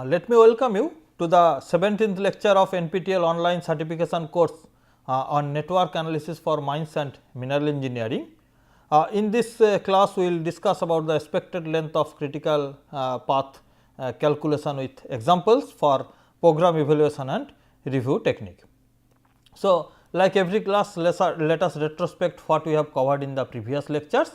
Let me welcome you to the 17th lecture of NPTEL online certification course on network analysis for mines and mineral engineering. In this class, we will discuss about the expected length of critical path calculation with examples for program evaluation and review technique. So, like every class, let us retrospect what we have covered in the previous lectures.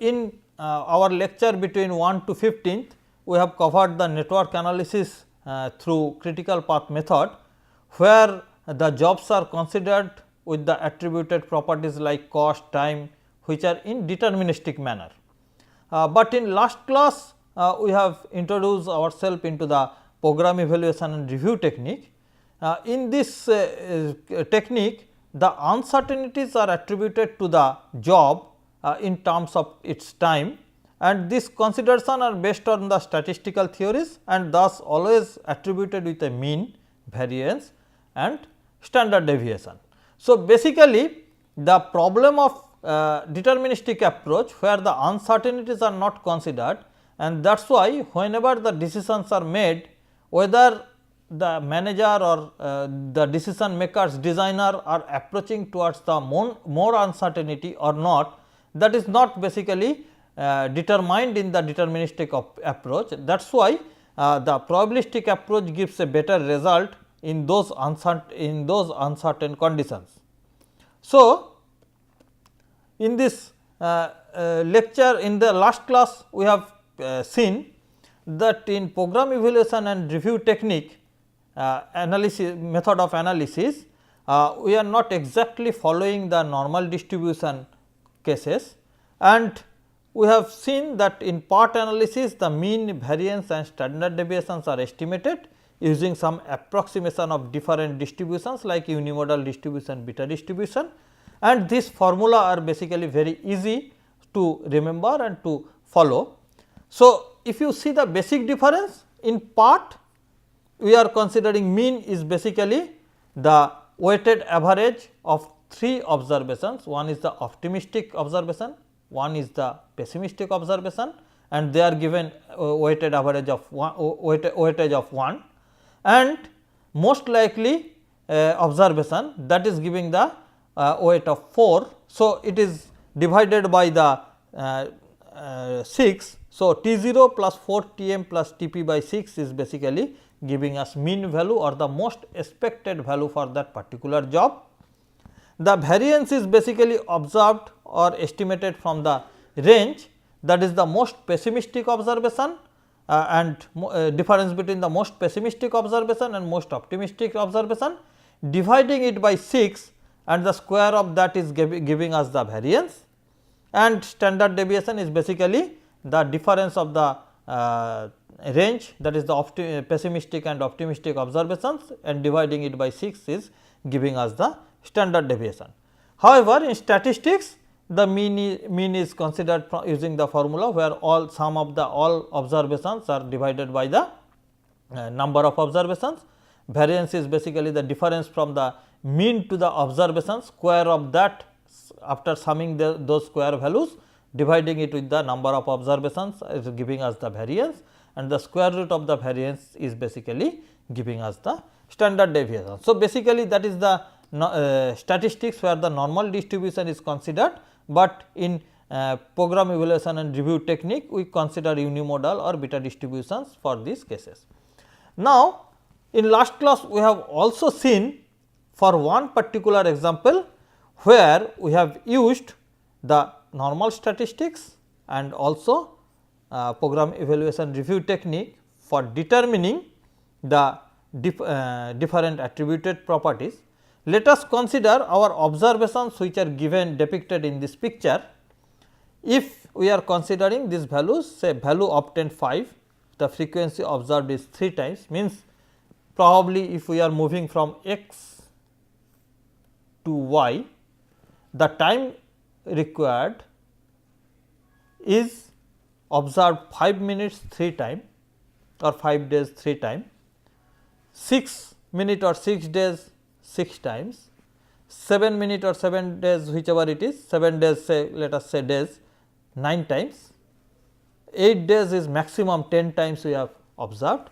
In our lecture between 1 to 15th, we have covered the network analysis through critical path method, where the jobs are considered with the attributed properties like cost, time, which are in deterministic manner. But in last class, we have introduced ourselves into the program evaluation and review technique. In this technique, the uncertainties are attributed to the job in terms of its time, and this consideration are based on the statistical theories and thus always attributed with a mean, variance and standard deviation. So, basically the problem of deterministic approach, where the uncertainties are not considered, and that is why whenever the decisions are made, whether the manager or the decision makers, designer are approaching towards the more uncertainty or not, that is not basically determined in the deterministic approach. That is why the probabilistic approach gives a better result in those uncertain conditions. So, in this lecture, in the last class, we have seen that in program evaluation and review technique method of analysis, we are not exactly following the normal distribution cases, and we have seen that in part analysis the mean, variance and standard deviations are estimated using some approximation of different distributions like unimodal distribution, beta distribution, and this formula are basically very easy to remember and to follow. So, if you see the basic difference, in part we are considering mean is basically the weighted average of 3 observations. One is the optimistic observation, one is the pessimistic observation, and they are given weighted average of weightage of 1, and most likely observation, that is giving the weight of 4. So, it is divided by the 6. So, T 0 plus 4 T m plus T p by 6 is basically giving us mean value or the most expected value for that particular job. The variance is basically observed or estimated from the range, that is the most pessimistic observation and difference between the most pessimistic observation and most optimistic observation, dividing it by 6, and the square of that is giving us the variance, and standard deviation is basically the difference of the range, that is the pessimistic and optimistic observations, and dividing it by 6 is giving us the standard deviation. However, in statistics the mean is considered using the formula where all sum of the all observations are divided by the number of observations. Variance is basically the difference from the mean to the observation, square of that after summing those square values, dividing it with the number of observations is giving us the variance, and the square root of the variance is basically giving us the standard deviation. So, basically that is the statistics where the normal distribution is considered, but in program evaluation and review technique we consider unimodal or beta distributions for these cases. Now, in last class we have also seen for one particular example where we have used the normal statistics and also program evaluation review technique for determining the different attributed properties. Let us consider our observations which are given depicted in this picture. If we are considering these values, say value obtained 5, the frequency observed is 3 times, means probably if we are moving from x to y, the time required is observed 5 minutes 3 time or 5 days 3 time, 6 minute or 6 days 6 times, 7 minute or 7 days whichever it is, 7 days say let us say days 9 times, 8 days is maximum 10 times we have observed,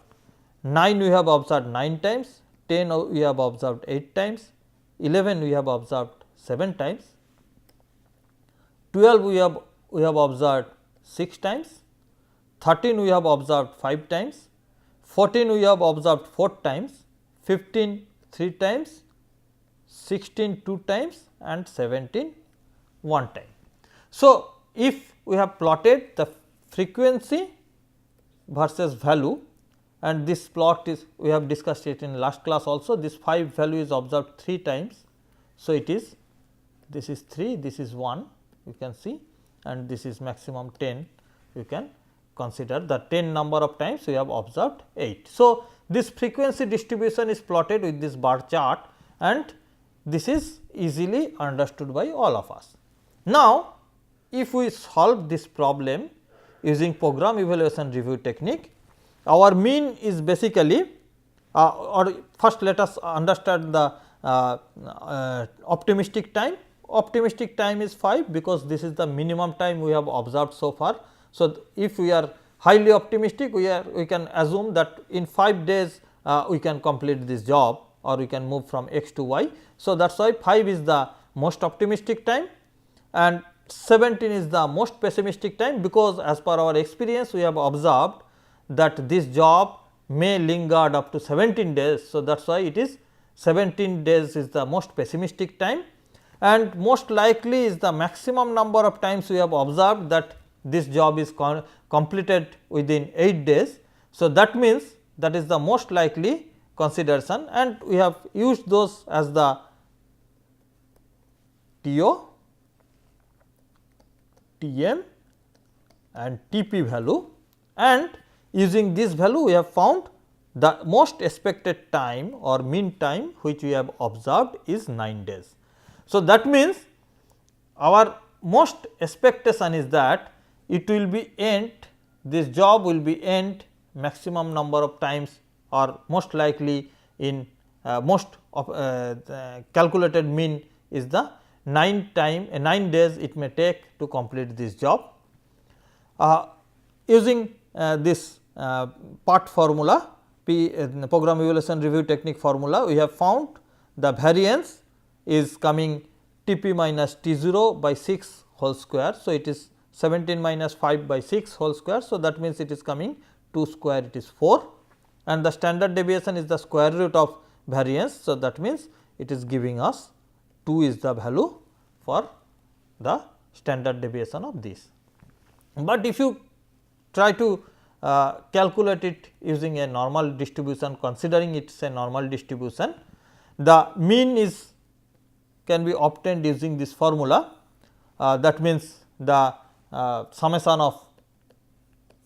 9 we have observed 9 times, 10 we have observed 8 times, 11 we have observed 7 times, 12 we have observed 6 times, 13 we have observed 5 times, 14 we have observed 4 times, 15 3 times, 16 2 times and 17 1 time. So, if we have plotted the frequency versus value, and this plot is we have discussed it in last class also, this 5 value is observed 3 times. So, it is this is 3, this is 1 you can see, and this is maximum 10 you can consider the 10 number of times we have observed 8. So, this frequency distribution is plotted with this bar chart, and this is easily understood by all of us. Now, if we solve this problem using program evaluation review technique, our mean is basically or first let us understand the optimistic time. Optimistic time is 5, because this is the minimum time we have observed so far. So, if we are highly optimistic, we can assume that in 5 days we can complete this job, or we can move from x to y. So, that is why 5 is the most optimistic time and 17 is the most pessimistic time, because as per our experience we have observed that this job may linger up to 17 days. So, that is why it is 17 days is the most pessimistic time, and most likely is the maximum number of times we have observed that this job is completed within 8 days. So, that means that is the most likely consideration, and we have used those as the TO, TM and TP value, and using this value we have found the most expected time or mean time which we have observed is 9 days. So, that means our most expectation is that it will be end, this job will be end maximum number of times, or most likely in most of calculated mean is the 9 days it may take to complete this job. Using this part formula, program evaluation review technique formula, we have found the variance is coming T p minus T 0 by 6 whole square. So, it is 17 minus 5 by 6 whole square. So, that means it is coming 2 square, it is 4, and the standard deviation is the square root of variance. So, that means it is giving us 2 is the value for the standard deviation of this. But if you try to calculate it using a normal distribution, considering it is a normal distribution, the mean is can be obtained using this formula. That means the summation of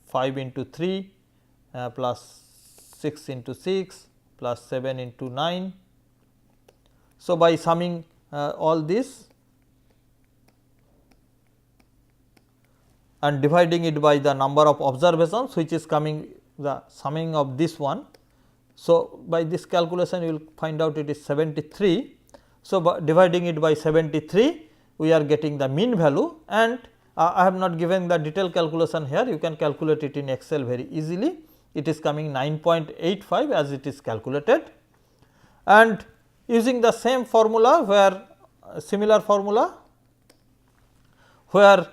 5 into 3 plus 6 into 6 plus 7 into 9. So, by summing all this and dividing it by the number of observations, which is coming the summing of this one. So, by this calculation you will find out it is 73. So, by dividing it by 73 we are getting the mean value, and I have not given the detailed calculation here, you can calculate it in Excel very easily. It is coming 9.85 as it is calculated, and using the same formula where similar formula where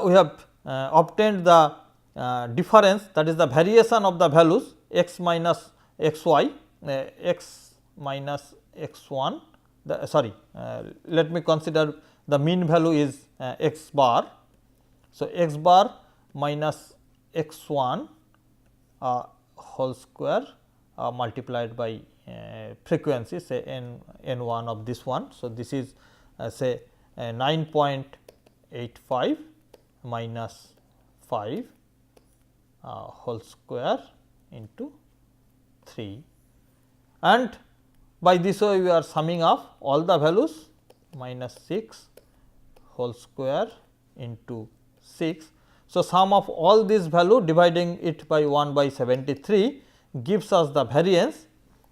we have obtained the difference, that is the variation of the values x minus x y, x minus x 1, let me consider the mean value is x bar. So, x bar minus x 1 whole square multiplied by frequency, say n 1 of this one. So, this is say 9.85 minus 5 whole square into 3, and by this way we are summing up all the values minus 6 whole square into 6. So, sum of all these value dividing it by 1 by 73 gives us the variance,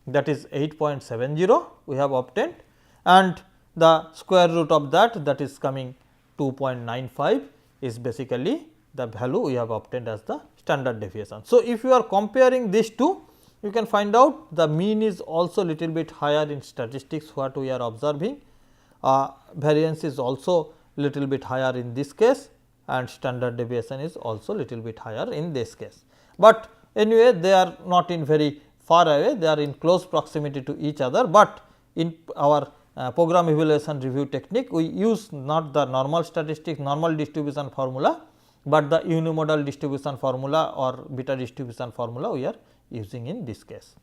that is 8.70 we have obtained, and the square root of that, that is coming 2.95 is basically the value we have obtained as the standard deviation. So, if you are comparing these two, you can find out the mean is also little bit higher in statistics what we are observing, variance is also little bit higher in this case and standard deviation is also little bit higher in this case. But anyway, they are not in very far away, they are in close proximity to each other, but in our program evaluation review technique we use not the normal statistic normal distribution formula, but the unimodal distribution formula or beta distribution formula we are using in this case.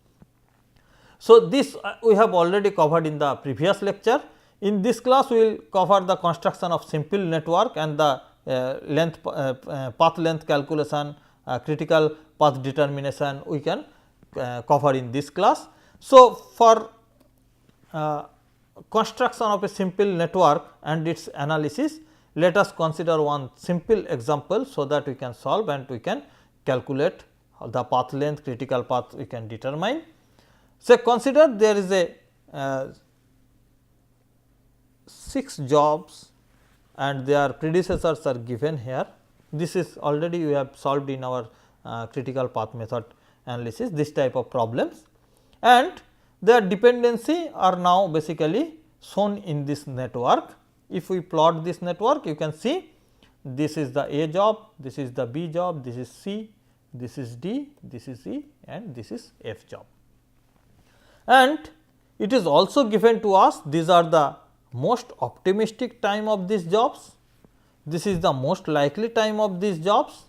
So, this we have already covered in the previous lecture. In this class we will cover the construction of simple network and the path length calculation, critical path determination we can cover in this class. So, for construction of a simple network and its analysis, let us consider one simple example, so that we can solve and we can calculate the path length, critical path we can determine. So, consider there is a 6 jobs and their predecessors are given here. This is already we have solved in our critical path method analysis this type of problems, and their dependency are now basically shown in this network. If we plot this network, you can see this is the A job, this is the B job, this is C, this is D, this is E and this is F job. And it is also given to us these are the most optimistic time of these jobs, this is the most likely time of these jobs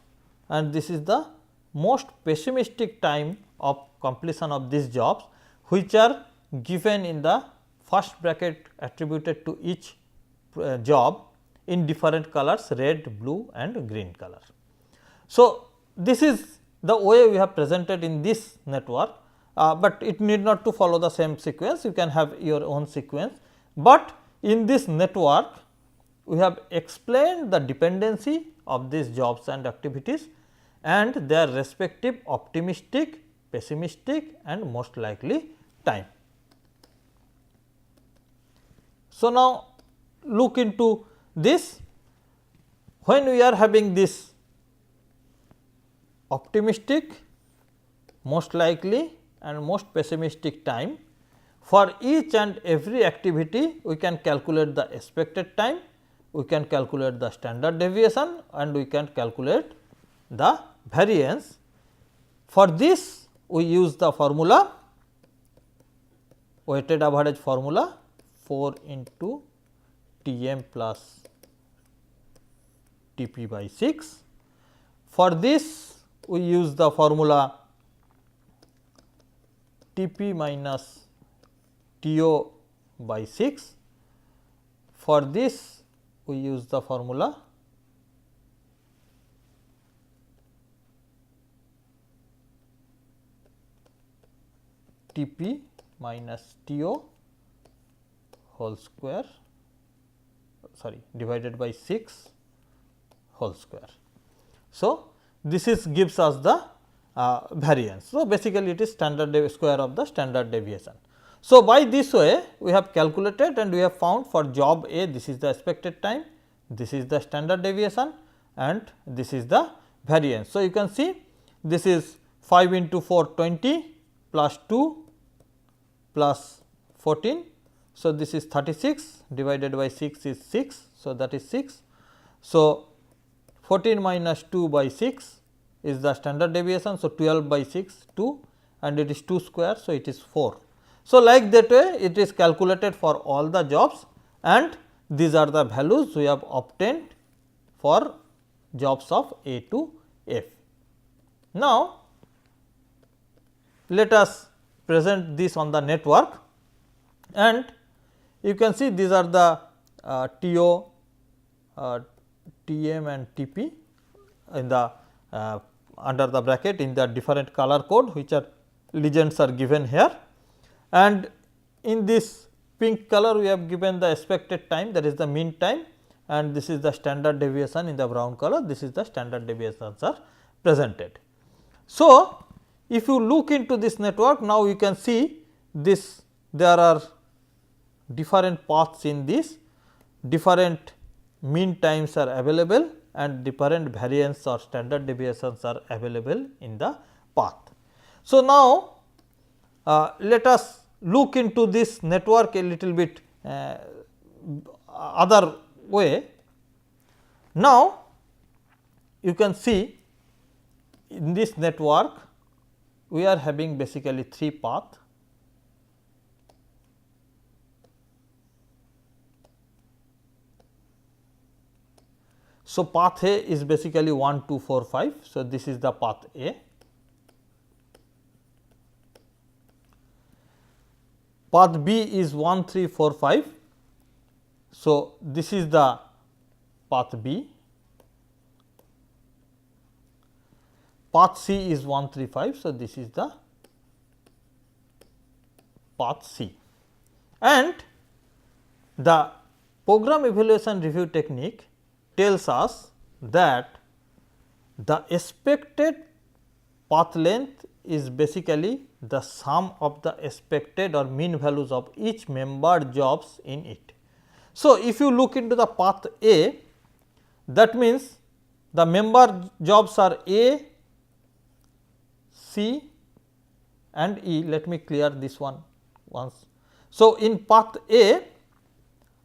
and this is the most pessimistic time of completion of these jobs, which are given in the first bracket attributed to each job in different colors red, blue and green color. So, this is the way we have presented in this network, but it need not to follow the same sequence, you can have your own sequence, but in this network we have explained the dependency of these jobs and activities and their respective optimistic, pessimistic and most likely time. So, now look into this. When we are having this optimistic, most likely and most pessimistic time, for each and every activity we can calculate the expected time, we can calculate the standard deviation and we can calculate the variance. For this we use the formula weighted average formula 4 into T m plus T p by 6. For this we use the formula T p minus T o by 6. For this we use the formula T p minus T o whole square divided by 6 whole square. So, this is gives us the variance. So, basically it is standard square of the standard deviation. So, by this way we have calculated and we have found for job A this is the expected time, this is the standard deviation and this is the variance. So, you can see this is 5 into 4 20 plus 2 plus 14. So, this is 36 divided by 6 is 6. So, that is 6. So, 14 minus 2 by 6 is the standard deviation. So, 12 by 6 2 and it is 2 square. So, it is 4. So, like that way it is calculated for all the jobs and these are the values we have obtained for jobs of A to F. Now, let us present this on the network and you can see these are the T o, T m and T p in the under the bracket in the different color code which are legends are given here, and in this pink color we have given the expected time, that is the mean time, and this is the standard deviation in the brown color, this is the standard deviations are presented. So, if you look into this network, now you can see this there are different paths in this, different mean times are available and different variance or standard deviations are available in the path. So, now let us look into this network a little bit other way. Now, you can see in this network we are having basically 3 paths. So, path A is basically 1, 2, 4, 5. So, this is the path A. Path B is 1, 3, 4, 5. So, this is the path B. Path C is 1, 3, 5. So, this is the path C. And the program evaluation review technique tells us that the expected path length is basically the sum of the expected or mean values of each member jobs in it. So, if you look into the path A, that means the member jobs are A, C and E. Let me clear this one once. So, in path A,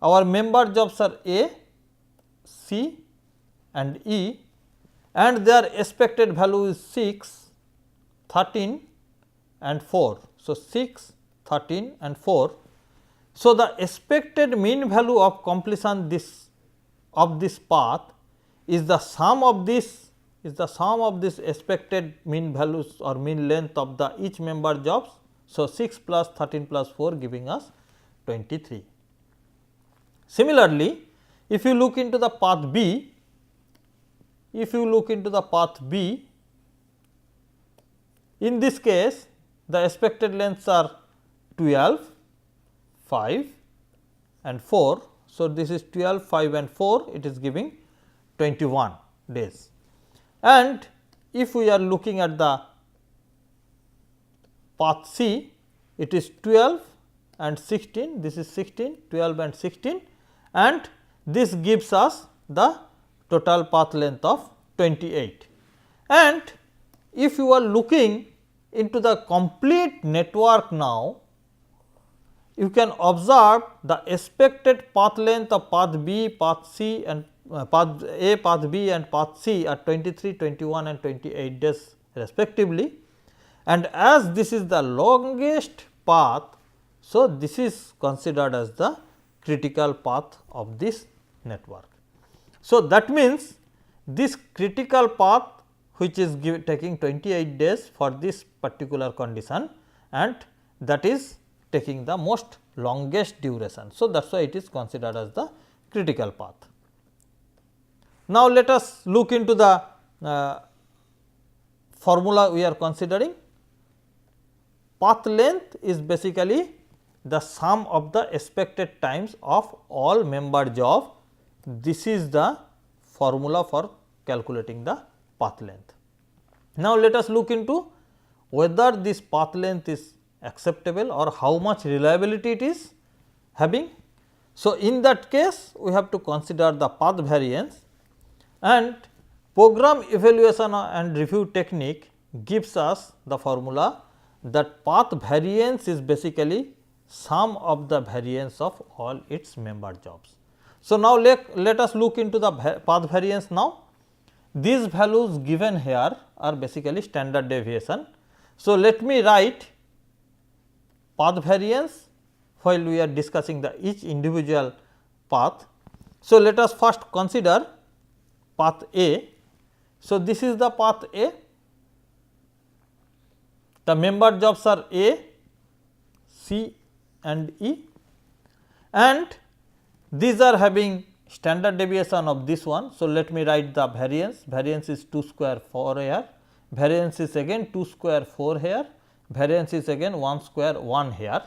our member jobs are A, C and E, and their expected value is 6, 13 and 4. So, 6, 13 and 4. So, the expected mean value of completion of this path is the sum of this expected mean values or mean length of the each member jobs. So, 6 plus 13 plus 4 giving us 23. Similarly, if you look into the path B, in this case the expected lengths are 12, 5 and 4. So, this is 12, 5 and 4, it is giving 21 days. And if we are looking at the path C, it is 12 and 16, this is 16, 12 and 16, and this gives us the total path length of 28. And if you are looking into the complete network now, you can observe the expected path length of path B, path C and path A, path B and path C are 23, 21 and 28 days respectively. And as this is the longest path, so this is considered as the critical path of this network. So, that means this critical path which is taking 28 days for this particular condition, and that is taking the most longest duration. So, that is why it is considered as the critical path. Now, let us look into the formula we are considering. Path length is basically the sum of the expected times of all member job. This is the formula for calculating the path length. Now, let us look into whether this path length is acceptable or how much reliability it is having. So, in that case we have to consider the path variance, and program evaluation and review technique gives us the formula that path variance is basically sum of the variance of all its member jobs. So, now let us look into the path variance now. These values given here are basically standard deviation. So, let me write path variance while we are discussing the each individual path. So, let us first consider path A. So, this is the path A, the member jobs are A, C and E, and these are having standard deviation of this one. So, let me write the variance. Variance is 2 square 4 here, variance is again 2 square 4 here, variance is again 1 square 1 here.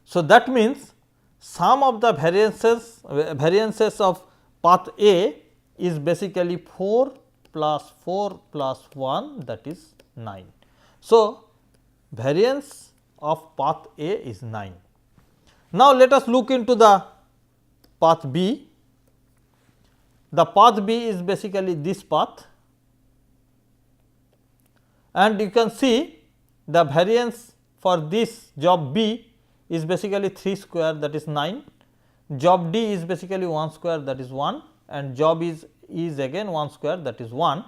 So, that means sum of the variances of path A is basically 4 plus 4 plus 1, that is 9. So, variance of path A is 9. Now, let us look into the path B. the path B is basically this path, and you can see the variance for this job B is basically 3 square, that is 9, job D is basically 1 square, that is 1, and job is again 1 square, that is 1.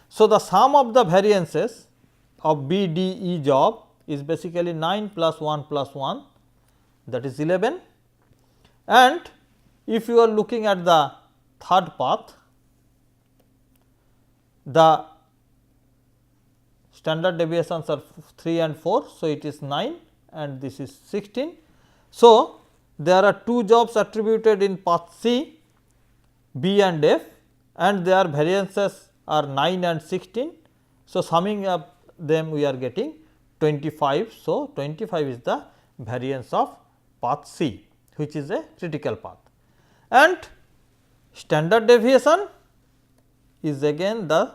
So, the sum of the variances of B, D, E job is basically 9 plus 1 plus 1, that is 11, and if you are looking at the third path, the standard deviations are 3 and 4. So, it is 9 and this is 16. So, there are 2 jobs attributed in path C, B and F, and their variances are 9 and 16. So, summing up them we are getting 25. So, 25 is the variance of path C, which is a critical path, and standard deviation is again the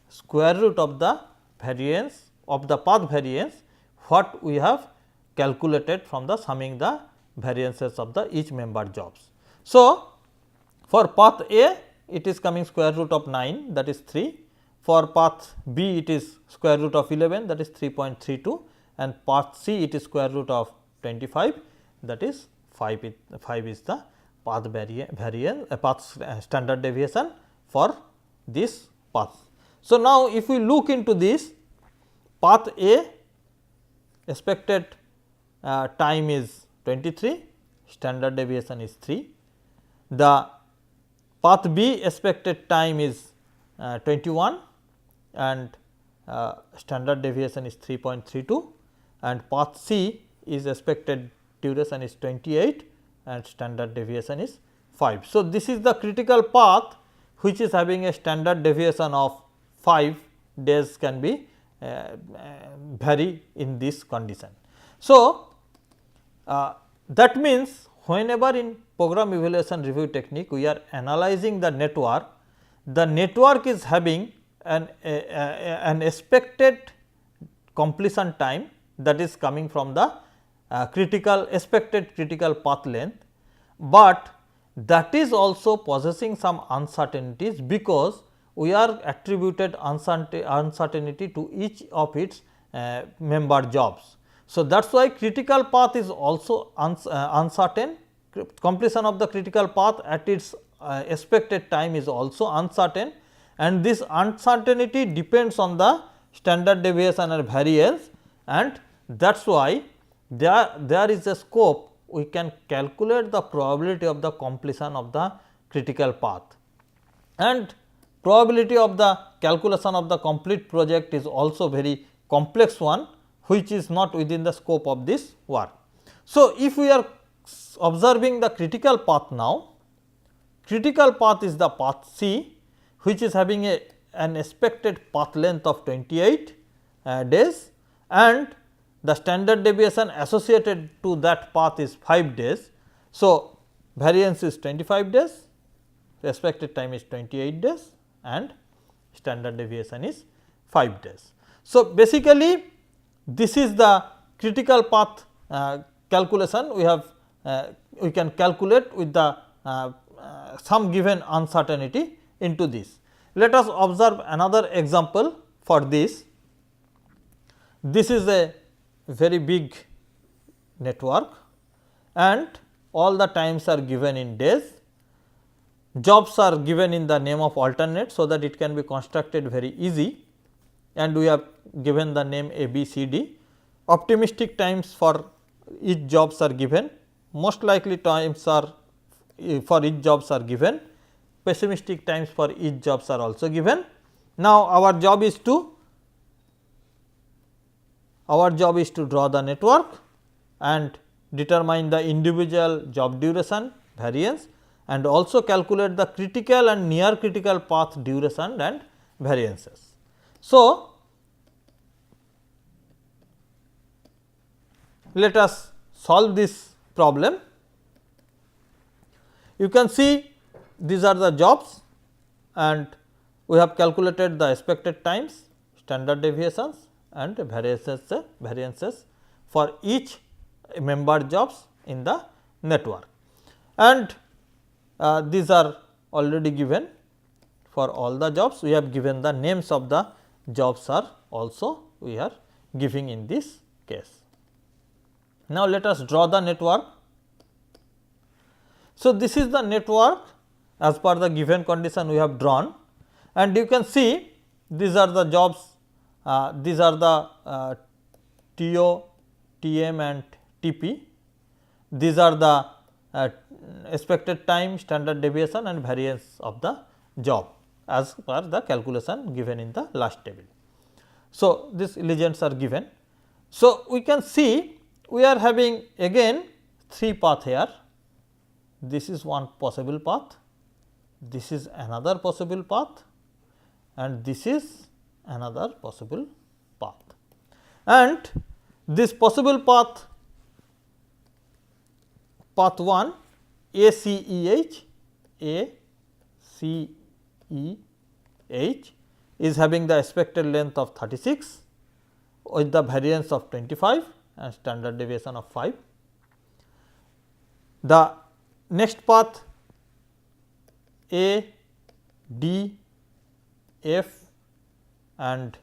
square root of the variance of the path variance what we have calculated from the summing the variances of the each member jobs. So, for path A it is coming square root of 9, that is 3, for path B it is square root of 11, that is 3.32, and path C it is square root of 25, that is 5 is the path path standard deviation for this path. So, now if we look into this, path A expected time is 23, standard deviation is 3, the path B expected time is 21 and standard deviation is 3.32, and path C is expected duration is 28 and standard deviation is 5. So, this is the critical path which is having a standard deviation of 5 days can be vary in this condition. So, that means whenever in program evaluation review technique we are analyzing the network is having an expected completion time, that is coming from the expected critical path length, but that is also possessing some uncertainties, because we are attributed uncertainty to each of its member jobs. So, that is why critical path is also uncertain, completion of the critical path at its expected time is also uncertain, and this uncertainty depends on the standard deviation or variance, and that is why there is a scope we can calculate the probability of the completion of the critical path, and probability of the calculation of the complete project is also very complex one, which is not within the scope of this work. So, if we are observing the critical path now, critical path is the path C, which is having an expected path length of 28 days, and the standard deviation associated to that path is 5 days. So, variance is 25 days, expected time is 28 days and standard deviation is 5 days. So, basically this is the critical path calculation we can calculate with the some given uncertainty into this. Let us observe another example for this. This is a very big network and all the times are given in days, jobs are given in the name of alternate, so that it can be constructed very easy, and we have given the name A, B, C, D. Optimistic times for each jobs are given, most likely times are for each jobs are given, pessimistic times for each jobs are also given. Now, our job is to draw the network and determine the individual job duration variance, and also calculate the critical and near critical path duration and variances. So, let us solve this problem. You can see these are the jobs and we have calculated the expected times, standard deviations and variances for each member jobs in the network, and these are already given for all the jobs. We have given the names of the jobs are also we are giving in this case. Now, let us draw the network. So, this is the network as per the given condition we have drawn, and you can see these are the jobs, these are the TO, TM and TP. These are the expected time, standard deviation and variance of the job as per the calculation given in the last table. So, these legends are given. So, we can see we are having again 3 paths here. This is one possible path, this is another possible path and this is another possible path. And this possible path, path 1 ACEH, ACEH is having the expected length of 36 with the variance of 25 and standard deviation of 5. The next path A, D, F and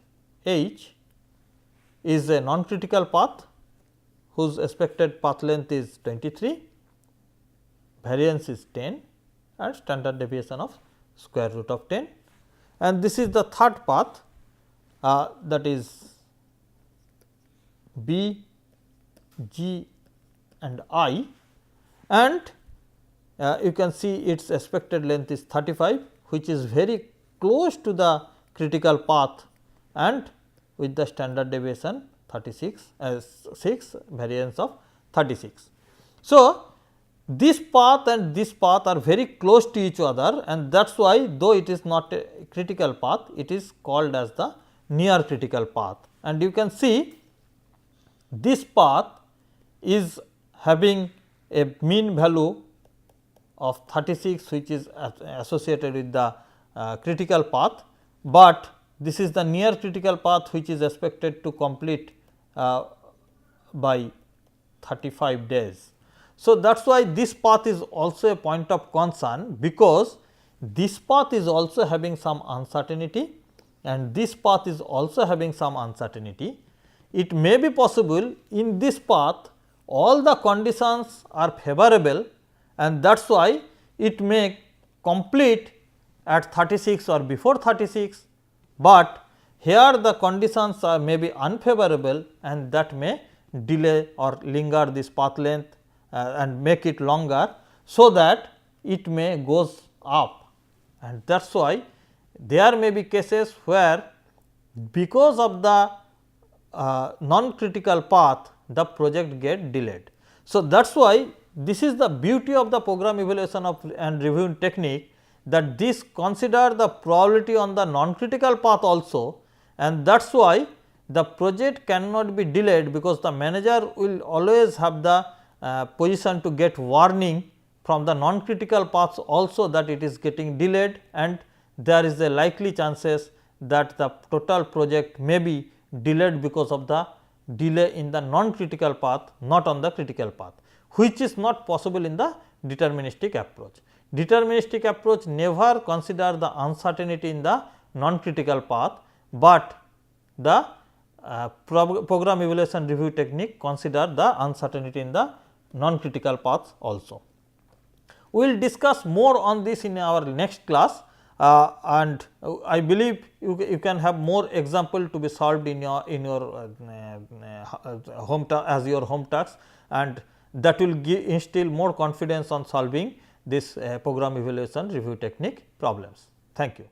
H is a non-critical path whose expected path length is 23, variance is 10 and standard deviation of square root of 10. And this is the third path, that is B, G and I, and you can see its expected length is 35, which is very close to the critical path and with the standard deviation 36 as 6, variance of 36. So, this path and this path are very close to each other, and that is why though it is not a critical path, it is called as the near critical path. And you can see this path is having a mean value of 36, which is associated with the critical path, but this is the near critical path which is expected to complete by 35 days. So, that is why this path is also a point of concern, because this path is also having some uncertainty and this path is also having some uncertainty. It may be possible in this path all the conditions are favorable, and that is why it may complete at 36 or before 36, but here the conditions are may be unfavorable and that may delay or linger this path length and make it longer, so that it may goes up, and that is why there may be cases where because of the non-critical path the project get delayed. So, that is why this is the beauty of the program evaluation of and reviewing technique, that this consider the probability on the non-critical path also, and that is why the project cannot be delayed, because the manager will always have the position to get warning from the non-critical paths also that it is getting delayed, and there is a likely chances that the total project may be delayed because of the delay in the non-critical path, not on the critical path, which is not possible in the deterministic approach. Deterministic approach never consider the uncertainty in the non-critical path, but the program evaluation review technique consider the uncertainty in the non-critical paths also. We will discuss more on this in our next class, and I believe you can have more example to be solved in your home as your home task, and that will instill more confidence on solving this program evaluation review technique problems. Thank you.